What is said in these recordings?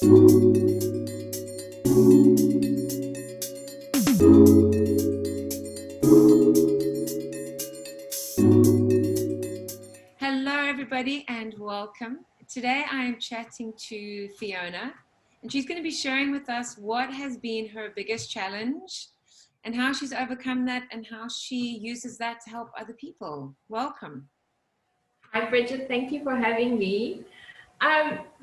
Hello, everybody, and welcome. Today I am chatting to Fiona, and she's going to be sharing with us what has been her biggest challenge and how she's overcome that and how she uses that to help other people. Welcome. Hi, Bridget. Thank you for having me.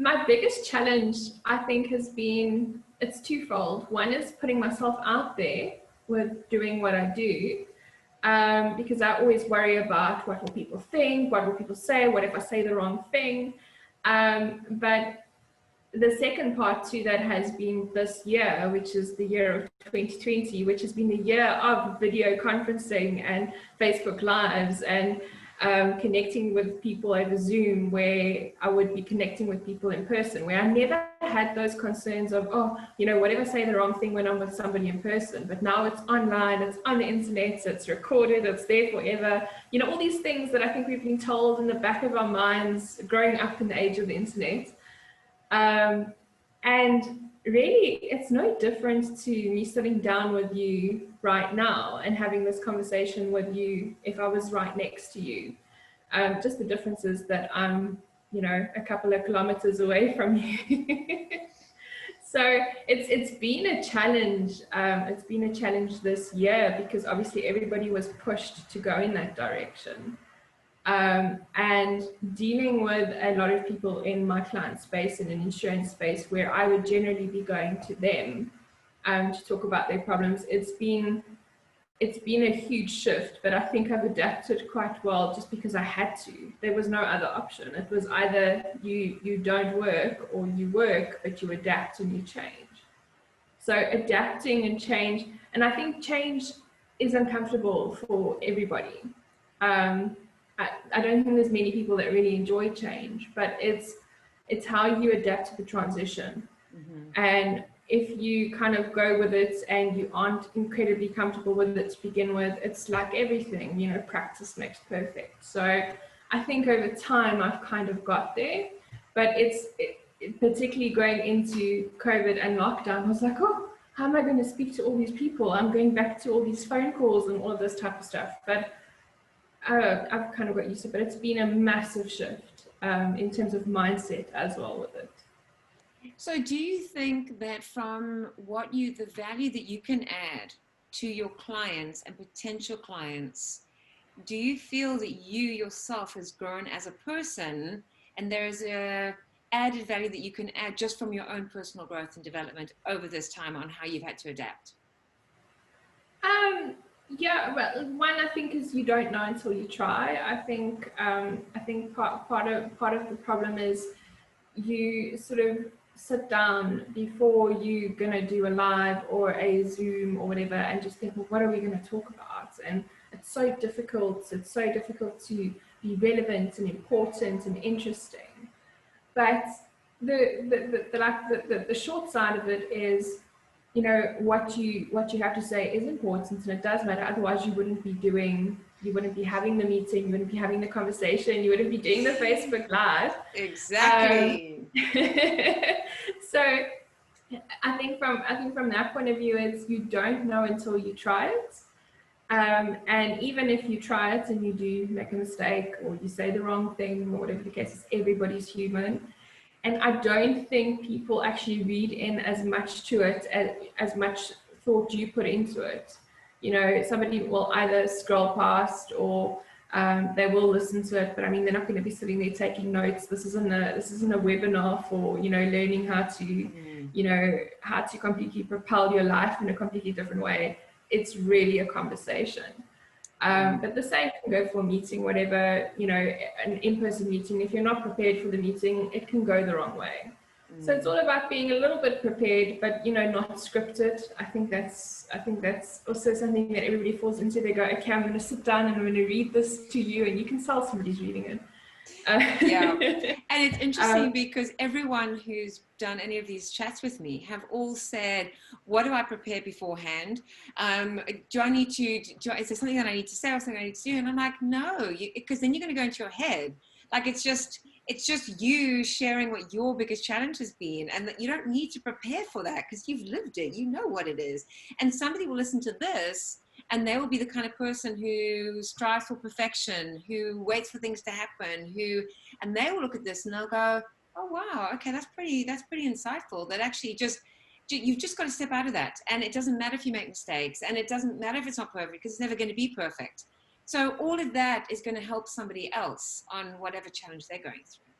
My biggest challenge, I think, has been, it's twofold. One is putting myself out there with doing what I do, because I always worry about what will people think, what will people say, what if I say the wrong thing. But the second part to that has been this year, which is the year of 2020, which has been the year of video conferencing and Facebook Lives and connecting with people over Zoom, where I would be connecting with people in person, where I never had those concerns of, oh, you know, what if I say the wrong thing when I'm with somebody in person? But now it's online, it's on the internet, it's recorded, it's there forever. You know, all these things that I think we've been told in the back of our minds growing up in the age of the internet. And really, it's no different to me sitting down with you right now and having this conversation with you if I was right next to you. Just the difference is that I'm, you know, a couple of kilometers away from you. So it's been a challenge. It's been a challenge this year because obviously everybody was pushed to go in that direction. And dealing with a lot of people in my client space, in an insurance space, where I would generally be going to them to talk about their problems, it's been a huge shift, but I think I've adapted quite well just because I had to. There was no other option. It was either you don't work or you work, but you adapt and you change. So adapting and change, and I think change is uncomfortable for everybody. I don't think there's many people that really enjoy change, but it's how you adapt to the transition. Mm-hmm. And if you kind of go with it and you aren't incredibly comfortable with it to begin with, it's like everything, you know, practice makes perfect. So I think over time I've kind of got there, but particularly going into COVID and lockdown, I was like, oh, how am I going to speak to all these people? I'm going back to all these phone calls and all of this type of stuff. But I've kind of got used to it, but it's been a massive shift in terms of mindset as well with it. So do you think that from the value that you can add to your clients and potential clients, do you feel that you yourself has grown as a person and there's a added value that you can add just from your own personal growth and development over this time on how you've had to adapt? Yeah, well, one I think is you don't know until you try. I think part of the problem is you sort of sit down before you're gonna do a live or a Zoom or whatever and just think, well, what are we gonna talk about? And it's so difficult. It's so difficult to be relevant and important and interesting. But the short side of it is, you know, what you have to say is important and it does matter. Otherwise you wouldn't be having the meeting, you wouldn't be having the conversation, you wouldn't be doing the Facebook Live. Exactly. So I think from that point of view, it's you don't know until you try it. And even if you try it and you do make a mistake or you say the wrong thing or whatever the case is, everybody's human. And I don't think people actually read in as much to it as much thought you put into it. You know, somebody will either scroll past or they will listen to it, but I mean, they're not going to be sitting there taking notes. This isn't a webinar for, you know, learning how to, you know, how to completely propel your life in a completely different way. It's really a conversation. But the same can go for a meeting, whatever, you know, an in-person meeting. If you're not prepared for the meeting, it can go the wrong way. So it's all about being a little bit prepared, but, you know, not scripted. I think that's also something that everybody falls into. They go, okay, I'm going to sit down and I'm going to read this to you, and you can tell somebody's reading it. Yeah, and it's interesting because everyone who's done any of these chats with me have all said, what do I prepare beforehand? Do I need to, is there something that I need to say or something I need to do? And I'm like, no, because then you're going to go into your head. Like, it's it's just you sharing what your biggest challenge has been, and that you don't need to prepare for that because you've lived it, you know what it is. And somebody will listen to this and they will be the kind of person who strives for perfection, who waits for things to happen, and they will look at this and they'll go, oh wow, okay, that's pretty insightful. That actually just, you've just got to step out of that, and it doesn't matter if you make mistakes, and it doesn't matter if it's not perfect, because it's never going to be perfect. So all of that is going to help somebody else on whatever challenge they're going through.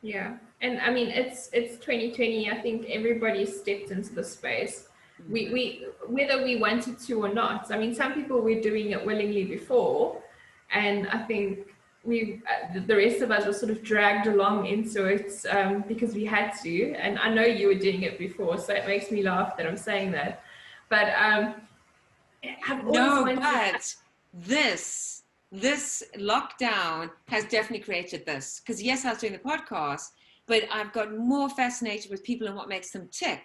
Yeah, and I mean it's 2020. I think everybody stepped into the space. We whether we wanted to or not. I mean, some people were doing it willingly before, and I think we the rest of us were sort of dragged along into it because we had to. And I know you were doing it before, so it makes me laugh that I'm saying that. But I've always No, wanted. but this lockdown has definitely created this. Because yes, I was doing the podcast, but I've got more fascinated with people and what makes them tick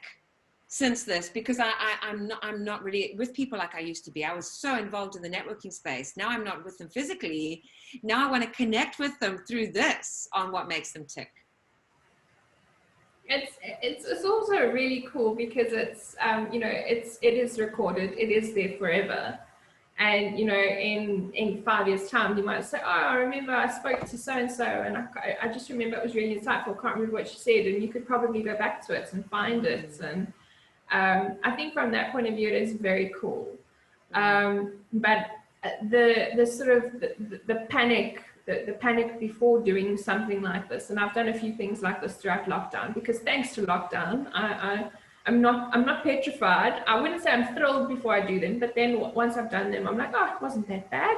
since this, because I'm not really with people like I used to be. I was so involved in the networking space. Now I'm not with them physically. Now I want to connect with them through this on what makes them tick. It's also really cool because it's it is recorded, it is there forever. And in 5 years time you might say, oh, I remember I spoke to so and so, and I just remember it was really insightful, can't remember what she said, and you could probably go back to it and find it. And I think from that point of view it is very cool. But the sort of the panic, the panic before doing something like this, and I've done a few things like this throughout lockdown, because thanks to lockdown I'm not petrified. I wouldn't say I'm thrilled before I do them, but then once I've done them I'm like, oh, it wasn't that bad.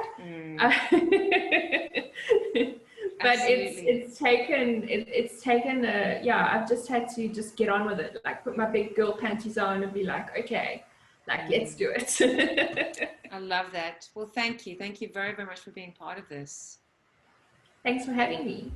But it's taken I've just had to just get on with it, like put my big girl panties on and be like, okay, like let's do it. I love that. Well, thank you very, very much for being part of this. Thanks for having me.